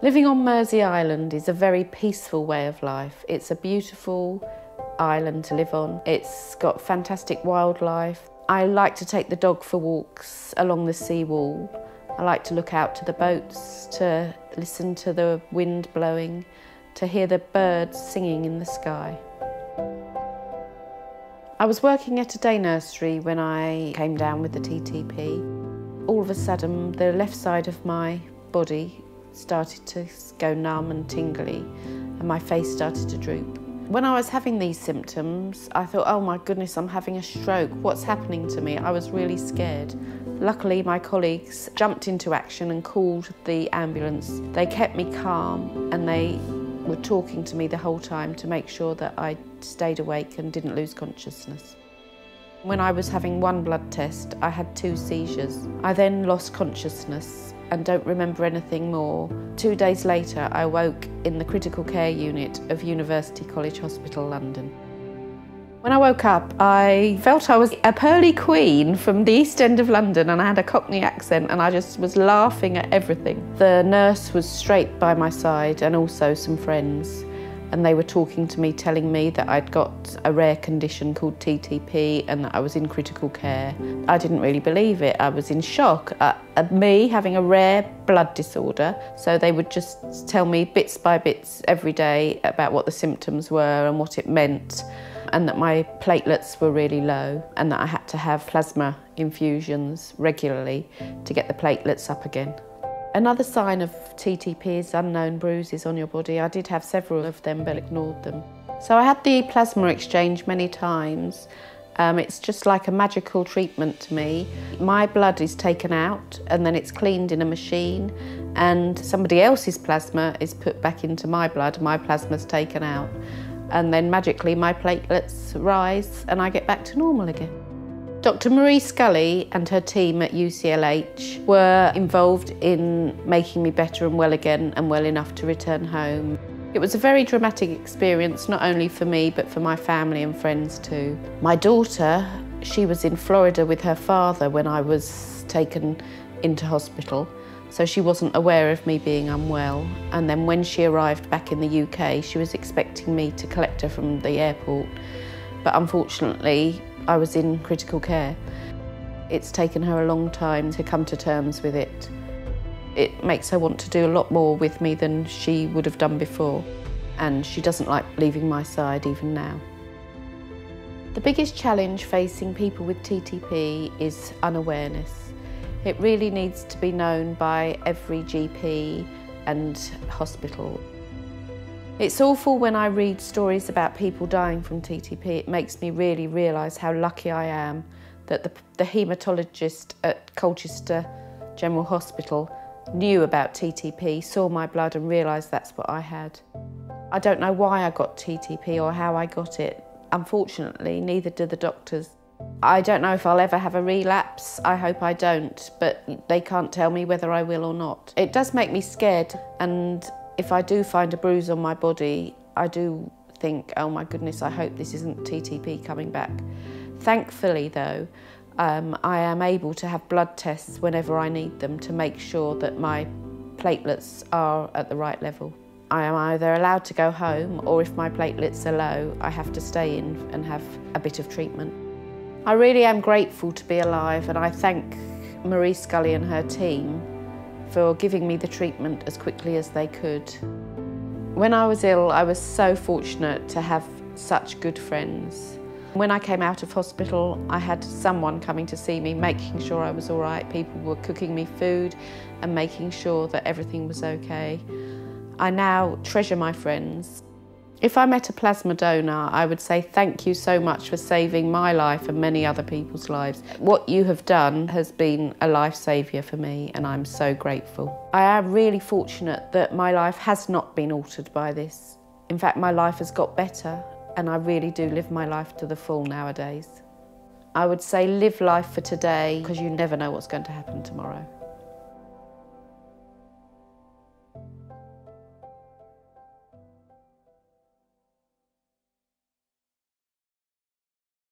Living on Mersey Island is a very peaceful way of life. It's a beautiful island to live on. It's got fantastic wildlife. I like to take the dog for walks along the seawall. I like to look out to the boats, to listen to the wind blowing, to hear the birds singing in the sky. I was working at a day nursery when I came down with the TTP. All of a sudden, the left side of my body started to go numb and tingly, and my face started to droop. When I was having these symptoms, I thought, oh my goodness, I'm having a stroke. What's happening to me? I was really scared. Luckily, my colleagues jumped into action and called the ambulance. They kept me calm and they were talking to me the whole time to make sure that I stayed awake and didn't lose consciousness. When I was having one blood test, I had 2 seizures. I then lost consciousness and don't remember anything more. 2 days later, I woke in the critical care unit of University College Hospital, London. When I woke up, I felt I was a pearly queen from the East End of London, and I had a Cockney accent and I just was laughing at everything. The nurse was straight by my side and also some friends, and they were talking to me, telling me that I'd got a rare condition called TTP and that I was in critical care. I didn't really believe it. I was in shock at me having a rare blood disorder. So they would just tell me bits by bits every day about what the symptoms were and what it meant, and that my platelets were really low and that I had to have plasma infusions regularly to get the platelets up again. Another sign of TTP is unknown bruises on your body. I did have several of them but ignored them. So I had the plasma exchange many times. It's just like a magical treatment to me. My blood is taken out and then it's cleaned in a machine, and somebody else's plasma is put back into my blood. My plasma's taken out, and then magically my platelets rise and I get back to normal again. Dr. Marie Scully and her team at UCLH were involved in making me better and well again and well enough to return home. It was a very dramatic experience, not only for me but for my family and friends too. My daughter, she was in Florida with her father when I was taken into hospital, so she wasn't aware of me being unwell. And then when she arrived back in the UK, she was expecting me to collect her from the airport, but unfortunately I was in critical care. It's taken her a long time to come to terms with it. It makes her want to do a lot more with me than she would have done before, and she doesn't like leaving my side even now. The biggest challenge facing people with TTP is unawareness. It really needs to be known by every GP and hospital. It's awful when I read stories about people dying from TTP. It makes me really realise how lucky I am that the haematologist at Colchester General Hospital knew about TTP, saw my blood and realised that's what I had. I don't know why I got TTP or how I got it. Unfortunately, neither do the doctors. I don't know if I'll ever have a relapse. I hope I don't, but they can't tell me whether I will or not. It does make me scared, and if I do find a bruise on my body, I do think, oh my goodness, I hope this isn't TTP coming back. Thankfully though, I am able to have blood tests whenever I need them to make sure that my platelets are at the right level. I am either allowed to go home, or if my platelets are low, I have to stay in and have a bit of treatment. I really am grateful to be alive, and I thank Marie Scully and her team for giving me the treatment as quickly as they could. When I was ill, I was so fortunate to have such good friends. When I came out of hospital, I had someone coming to see me, making sure I was all right. People were cooking me food and making sure that everything was okay. I now treasure my friends. If I met a plasma donor, I would say thank you so much for saving my life and many other people's lives. What you have done has been a life saviour for me, and I'm so grateful. I am really fortunate that my life has not been altered by this. In fact, my life has got better, and I really do live my life to the full nowadays. I would say live life for today, because you never know what's going to happen tomorrow.